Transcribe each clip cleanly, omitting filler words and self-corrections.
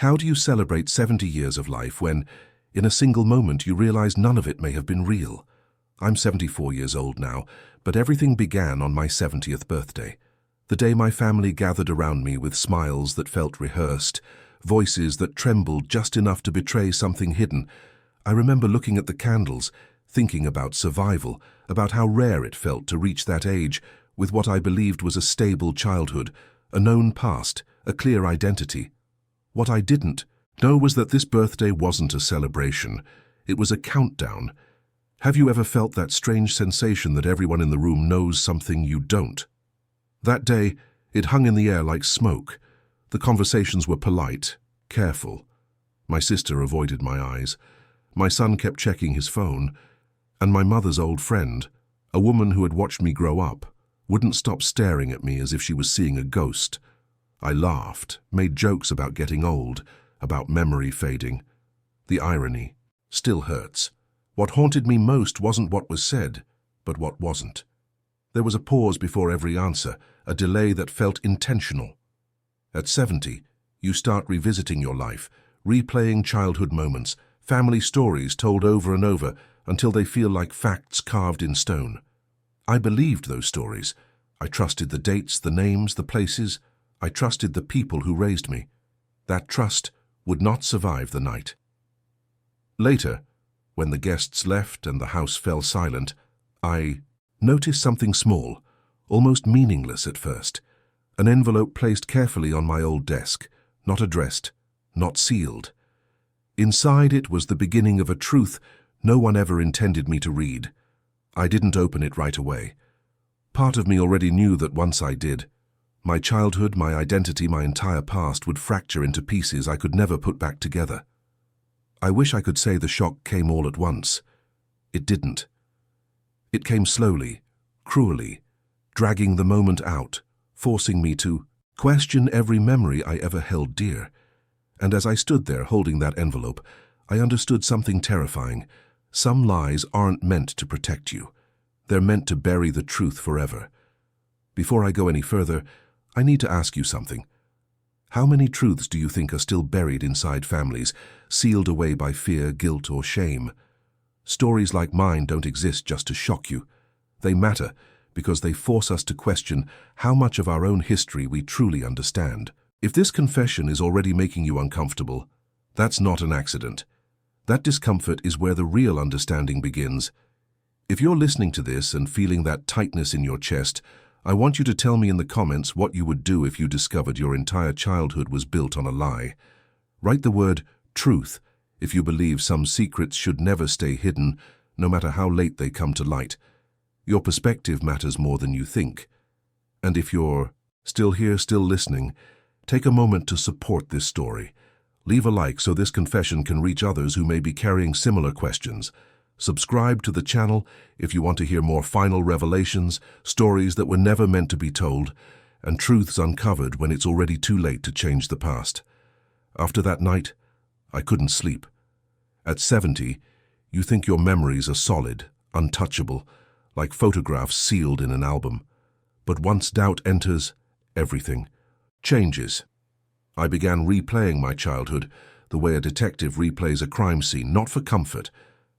How do you celebrate 70 years of life when, in a single moment, you realize none of it may have been real? I'm 74 years old now, but everything began on my 70th birthday. The day my family gathered around me with smiles that felt rehearsed, voices that trembled just enough to betray something hidden. I remember looking at the candles, thinking about survival, about how rare it felt to reach that age with what I believed was a stable childhood, a known past, a clear identity. What I didn't know was that this birthday wasn't a celebration. It was a countdown. Have you ever felt that strange sensation that everyone in the room knows something you don't? That day, it hung in the air like smoke. The conversations were polite, careful. My sister avoided my eyes. My son kept checking his phone. And my mother's old friend, a woman who had watched me grow up, wouldn't stop staring at me as if she was seeing a ghost. I laughed, made jokes about getting old, about memory fading. The irony still hurts. What haunted me most wasn't what was said, but what wasn't. There was a pause before every answer, a delay that felt intentional. At 70, you start revisiting your life, replaying childhood moments, family stories told over and over until they feel like facts carved in stone. I believed those stories. I trusted the dates, the names, the places. I trusted the people who raised me. That trust would not survive the night. Later, when the guests left and the house fell silent, I noticed something small, almost meaningless at first. An envelope placed carefully on my old desk, not addressed, not sealed. Inside it was the beginning of a truth no one ever intended me to read. I didn't open it right away. Part of me already knew that once I did, my childhood, my identity, my entire past would fracture into pieces I could never put back together. I wish I could say the shock came all at once. It didn't. It came slowly, cruelly, dragging the moment out, forcing me to question every memory I ever held dear. And as I stood there holding that envelope, I understood something terrifying. Some lies aren't meant to protect you. They're meant to bury the truth forever. Before I go any further, I need to ask you something. How many truths do you think are still buried inside families, sealed away by fear, guilt, or shame? Stories like mine don't exist just to shock you. They matter because they force us to question how much of our own history we truly understand. If this confession is already making you uncomfortable, that's not an accident. That discomfort is where the real understanding begins. If you're listening to this and feeling that tightness in your chest, I want you to tell me in the comments what you would do if you discovered your entire childhood was built on a lie. Write the word truth if you believe some secrets should never stay hidden, no matter how late they come to light. Your perspective matters more than you think. And if you're still here, still listening, take a moment to support this story. Leave a like so this confession can reach others who may be carrying similar questions. Subscribe to the channel if you want to hear more final revelations, stories that were never meant to be told, and truths uncovered when it's already too late to change the past. After that night, I couldn't sleep. At 70, you think your memories are solid, untouchable, like photographs sealed in an album. But once doubt enters, everything changes. I began replaying my childhood the way a detective replays a crime scene, not for comfort,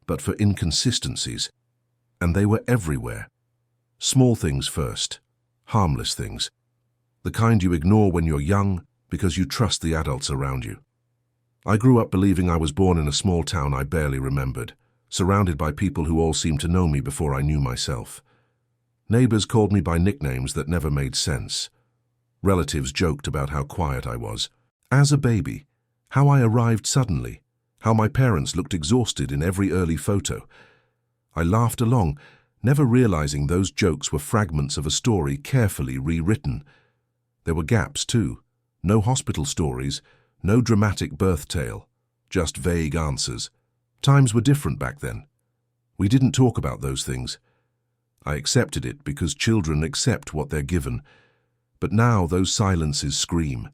but for inconsistencies. And they were everywhere. Small things first, harmless things. The kind you ignore when you're young because you trust the adults around you. I grew up believing I was born in a small town I barely remembered, surrounded by people who all seemed to know me before I knew myself. Neighbors called me by nicknames that never made sense. Relatives joked about how quiet I was. As a baby, how I arrived suddenly, how my parents looked exhausted in every early photo. I laughed along, never realizing those jokes were fragments of a story carefully rewritten. There were gaps, too. No hospital stories, no dramatic birth tale, just vague answers. Times were different back then. We didn't talk about those things. I accepted it because children accept what they're given. But now those silences scream.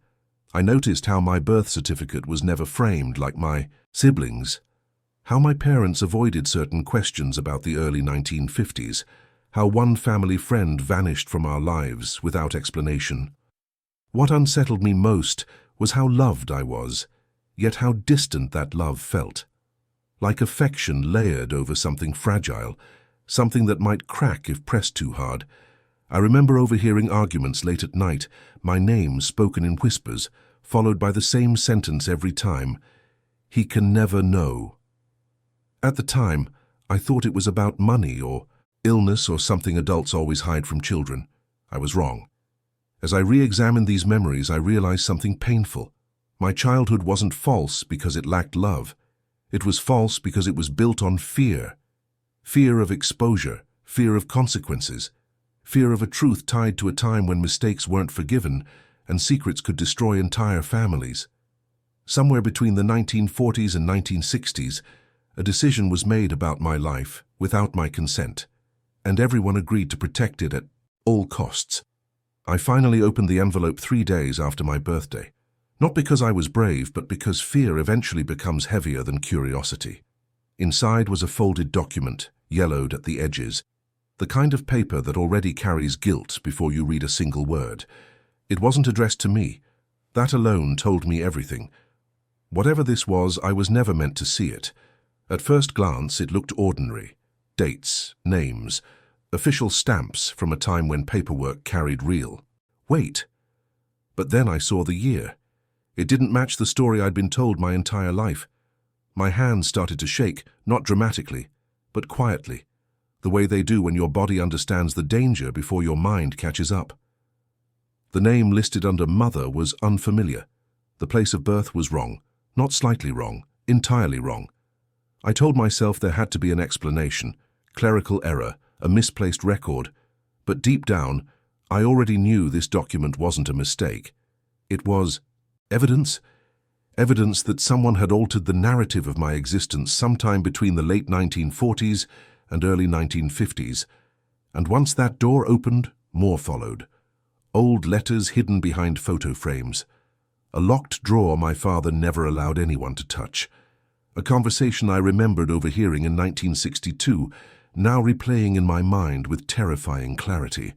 I noticed how my birth certificate was never framed like my siblings', how my parents avoided certain questions about the early 1950s, how one family friend vanished from our lives without explanation. What unsettled me most was how loved I was, yet how distant that love felt. Like affection layered over something fragile, something that might crack if pressed too hard. I remember overhearing arguments late at night, my name spoken in whispers, followed by the same sentence every time: "He can never know." At the time, I thought it was about money or illness or something adults always hide from children. I was wrong. As I re-examined these memories, I realized something painful. My childhood wasn't false because it lacked love. It was false because it was built on fear. Fear of exposure, fear of consequences, fear of a truth tied to a time when mistakes weren't forgiven and secrets could destroy entire families. Somewhere between the 1940s and 1960s, a decision was made about my life without my consent, and everyone agreed to protect it at all costs. I finally opened the envelope 3 days after my birthday, not because I was brave, but because fear eventually becomes heavier than curiosity. Inside was a folded document, yellowed at the edges, the kind of paper that already carries guilt before you read a single word. It wasn't addressed to me. That alone told me everything. Whatever this was, I was never meant to see it. At first glance, it looked ordinary. Dates, names, official stamps from a time when paperwork carried real weight. But then I saw the year. It didn't match the story I'd been told my entire life. My hands started to shake, not dramatically, but quietly, the way they do when your body understands the danger before your mind catches up. The name listed under Mother was unfamiliar. The place of birth was wrong, not slightly wrong, entirely wrong. I told myself there had to be an explanation, clerical error, a misplaced record, but deep down, I already knew this document wasn't a mistake. It was evidence that someone had altered the narrative of my existence sometime between the late 1940s and early 1950s. And once that door opened, more followed. Old letters hidden behind photo frames. A locked drawer my father never allowed anyone to touch. A conversation I remembered overhearing in 1962, now replaying in my mind with terrifying clarity.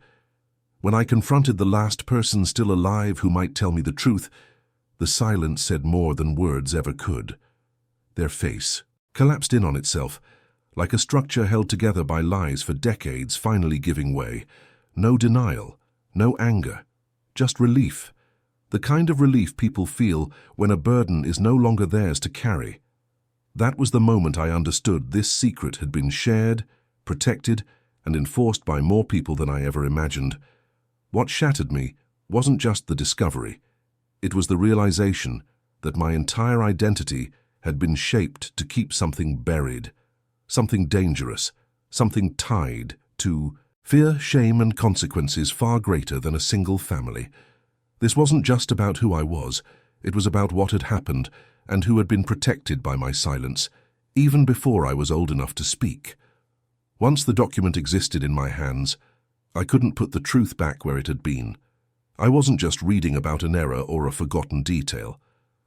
When I confronted the last person still alive who might tell me the truth, the silence said more than words ever could. Their face collapsed in on itself, like a structure held together by lies for decades finally giving way. No denial, no anger, just relief. The kind of relief people feel when a burden is no longer theirs to carry. That was the moment I understood this secret had been shared, protected, and enforced by more people than I ever imagined. What shattered me wasn't just the discovery. It was the realization that my entire identity had been shaped to keep something buried, something dangerous, something tied to fear, shame, and consequences far greater than a single family. This wasn't just about who I was, it was about what had happened and who had been protected by my silence, even before I was old enough to speak. Once the document existed in my hands, I couldn't put the truth back where it had been. I wasn't just reading about an error or a forgotten detail.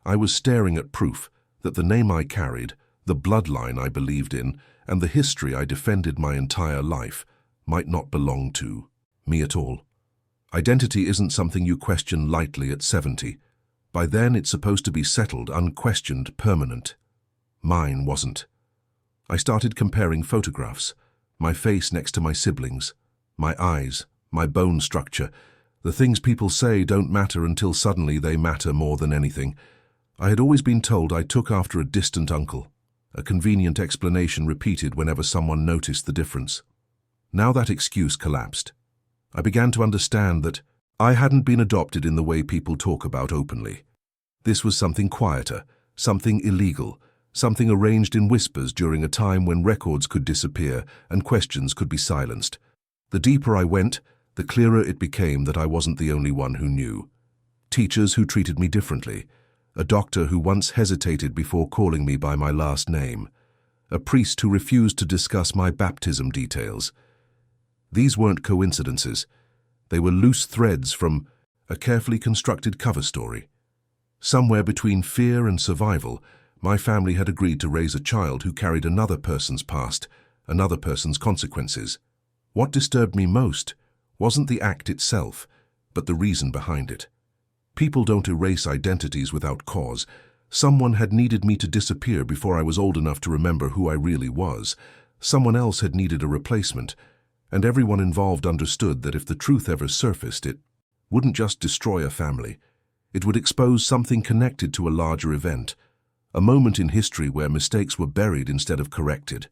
I was staring at proof that the name I carried, the bloodline I believed in, and the history I defended my entire life might not belong to me at all. Identity isn't something you question lightly at 70. By then it's supposed to be settled, unquestioned, permanent. Mine wasn't. I started comparing photographs, my face next to my siblings, my eyes, my bone structure. The things people say don't matter until suddenly they matter more than anything. I had always been told I took after a distant uncle, a convenient explanation repeated whenever someone noticed the difference. Now that excuse collapsed. I began to understand that I hadn't been adopted in the way people talk about openly. This was something quieter, something illegal, something arranged in whispers during a time when records could disappear and questions could be silenced. The deeper I went, the clearer it became that I wasn't the only one who knew. Teachers who treated me differently, a doctor who once hesitated before calling me by my last name, a priest who refused to discuss my baptism details. These weren't coincidences. They were loose threads from a carefully constructed cover story. Somewhere between fear and survival, my family had agreed to raise a child who carried another person's past, another person's consequences. What disturbed me most wasn't the act itself, but the reason behind it. People don't erase identities without cause. Someone had needed me to disappear before I was old enough to remember who I really was. Someone else had needed a replacement, and everyone involved understood that if the truth ever surfaced, it wouldn't just destroy a family. It would expose something connected to a larger event, a moment in history where mistakes were buried instead of corrected.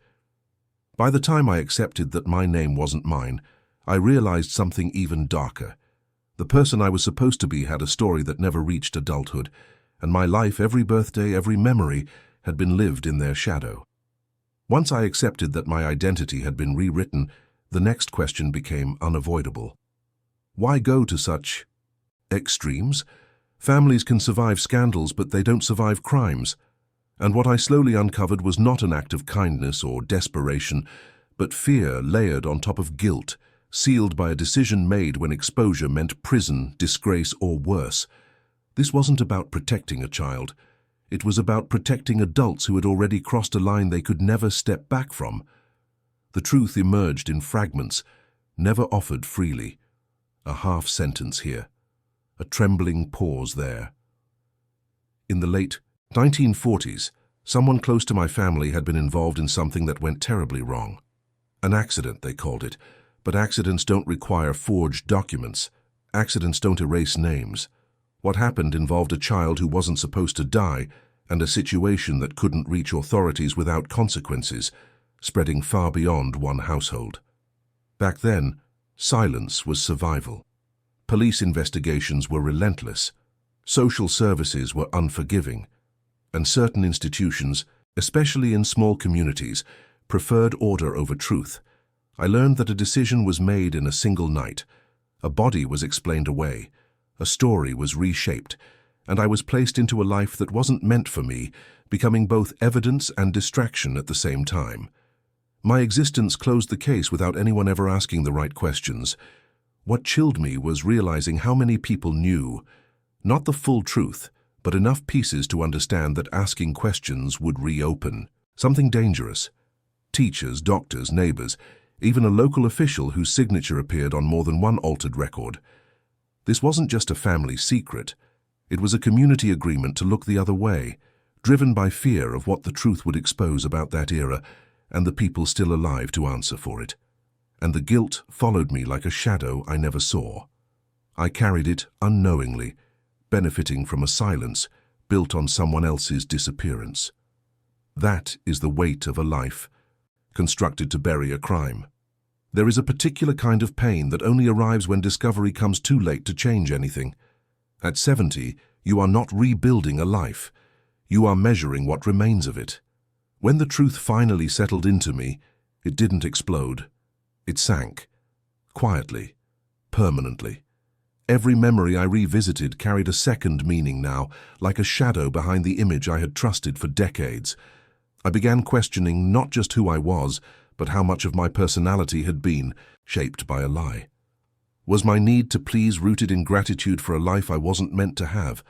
By the time I accepted that my name wasn't mine, I realized something even darker. The person I was supposed to be had a story that never reached adulthood, and my life, every birthday, every memory, had been lived in their shadow. Once I accepted that my identity had been rewritten, the next question became unavoidable. Why go to such extremes? Families can survive scandals, but they don't survive crimes. And what I slowly uncovered was not an act of kindness or desperation, but fear layered on top of guilt, sealed by a decision made when exposure meant prison, disgrace, or worse. This wasn't about protecting a child. It was about protecting adults who had already crossed a line they could never step back from. The truth emerged in fragments, never offered freely. A half sentence here, a trembling pause there. In the late 1940s, someone close to my family had been involved in something that went terribly wrong. An accident, they called it, but accidents don't require forged documents. Accidents don't erase names. What happened involved a child who wasn't supposed to die and a situation that couldn't reach authorities without consequences, spreading far beyond one household. Back then, silence was survival. Police investigations were relentless. Social services were unforgiving. And certain institutions, especially in small communities, preferred order over truth. I learned that a decision was made in a single night. A body was explained away. A story was reshaped, and I was placed into a life that wasn't meant for me, becoming both evidence and distraction at the same time. My existence closed the case without anyone ever asking the right questions. What chilled me was realizing how many people knew, not the full truth, but enough pieces to understand that asking questions would reopen something dangerous. Teachers, doctors, neighbors, even a local official whose signature appeared on more than one altered record. This wasn't just a family secret. It was a community agreement to look the other way, driven by fear of what the truth would expose about that era and the people still alive to answer for it. And the guilt followed me like a shadow I never saw. I carried it unknowingly, benefiting from a silence built on someone else's disappearance. That is the weight of a life, constructed to bury a crime. There is a particular kind of pain that only arrives when discovery comes too late to change anything. At 70, you are not rebuilding a life. You are measuring what remains of it. When the truth finally settled into me, it didn't explode. It sank. Quietly. Permanently. Every memory I revisited carried a second meaning now, like a shadow behind the image I had trusted for decades. I began questioning not just who I was, but how much of my personality had been shaped by a lie. Was my need to please rooted in gratitude for a life I wasn't meant to have?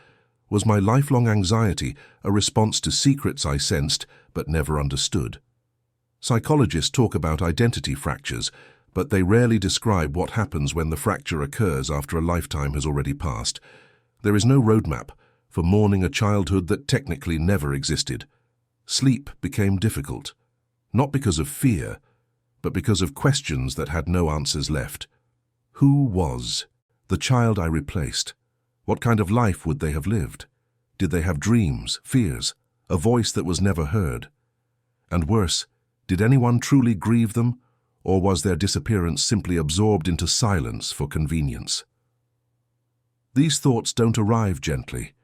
Was my lifelong anxiety a response to secrets I sensed but never understood? Psychologists talk about identity fractures, but they rarely describe what happens when the fracture occurs after a lifetime has already passed. There is no roadmap for mourning a childhood that technically never existed. Sleep became difficult. Not because of fear, but because of questions that had no answers left. Who was the child I replaced? What kind of life would they have lived? Did they have dreams, fears, a voice that was never heard? And worse, did anyone truly grieve them, or was their disappearance simply absorbed into silence for convenience? These thoughts don't arrive gently.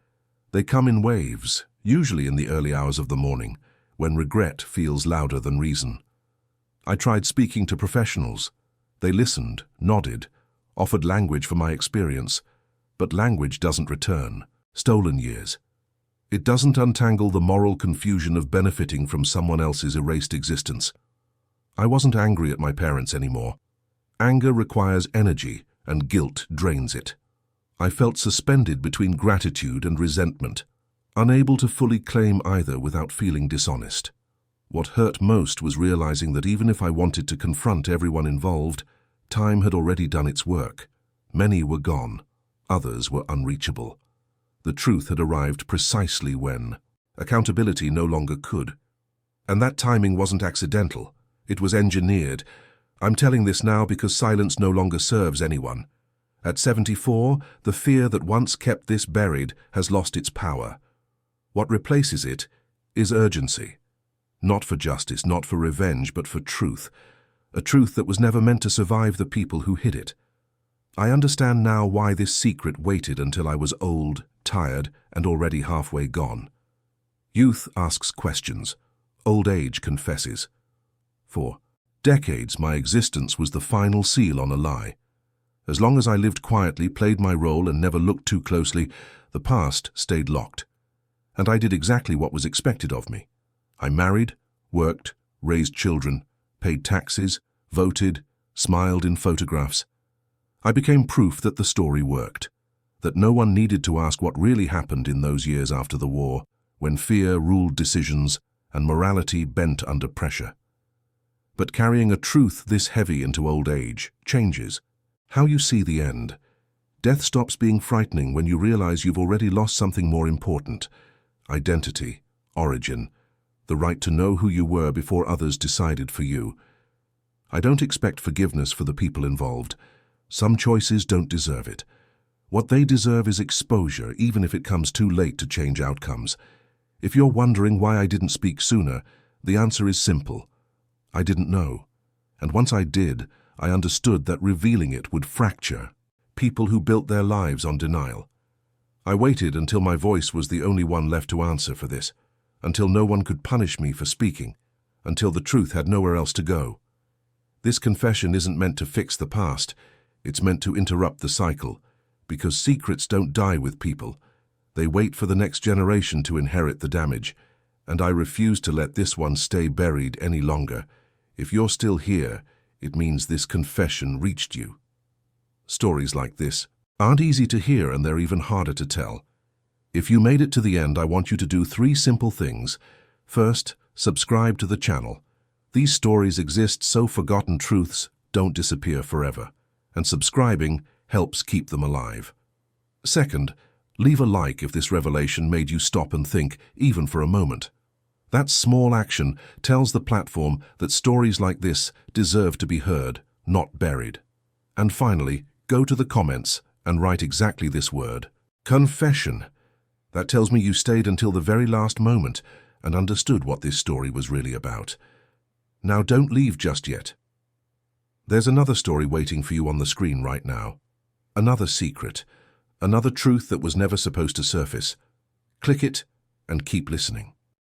They come in waves, usually in the early hours of the morning, when regret feels louder than reason. I tried speaking to professionals. They listened, nodded, offered language for my experience, but language doesn't return. Stolen years. It doesn't untangle the moral confusion of benefiting from someone else's erased existence. I wasn't angry at my parents anymore. Anger requires energy, and guilt drains it. I felt suspended between gratitude and resentment, unable to fully claim either without feeling dishonest. What hurt most was realizing that even if I wanted to confront everyone involved, time had already done its work. Many were gone, others were unreachable. The truth had arrived precisely when Accountability no longer could. And that timing wasn't accidental. It was engineered. I'm telling this now because silence no longer serves anyone. At 74, the fear that once kept this buried has lost its power. What replaces it is urgency. Not for justice, not for revenge, but for truth. A truth that was never meant to survive the people who hid it. I understand now why this secret waited until I was old, tired, and already halfway gone. Youth asks questions. Old age confesses. For decades, my existence was the final seal on a lie. As long as I lived quietly, played my role, and never looked too closely, the past stayed locked. And I did exactly what was expected of me. I married, worked, raised children, paid taxes, voted, smiled in photographs. I became proof that the story worked, that no one needed to ask what really happened in those years after the war, when fear ruled decisions and morality bent under pressure. But carrying a truth this heavy into old age changes how you see the end. Death stops being frightening when you realize you've already lost something more important: identity, origin, the right to know who you were before others decided for you. I don't expect forgiveness for the people involved. Some choices don't deserve it. What they deserve is exposure, even if it comes too late to change outcomes. If you're wondering why I didn't speak sooner, the answer is simple. I didn't know. And once I did, I understood that revealing it would fracture people who built their lives on denial. I waited until my voice was the only one left to answer for this, until no one could punish me for speaking, until the truth had nowhere else to go. This confession isn't meant to fix the past. It's meant to interrupt the cycle, because secrets don't die with people. They wait for the next generation to inherit the damage, and I refuse to let this one stay buried any longer. If you're still here, it means this confession reached you. Stories like this aren't easy to hear, and they're even harder to tell. If you made it to the end, I want you to do 3 simple things. First, subscribe to the channel. These stories exist so forgotten truths don't disappear forever, and subscribing helps keep them alive. Second, leave a like if this revelation made you stop and think, even for a moment. That small action tells the platform that stories like this deserve to be heard, not buried. And finally, go to the comments and write exactly this word: confession. That tells me you stayed until the very last moment and understood what this story was really about. Now don't leave just yet. There's another story waiting for you on the screen right now. Another secret, another truth that was never supposed to surface. Click it and keep listening.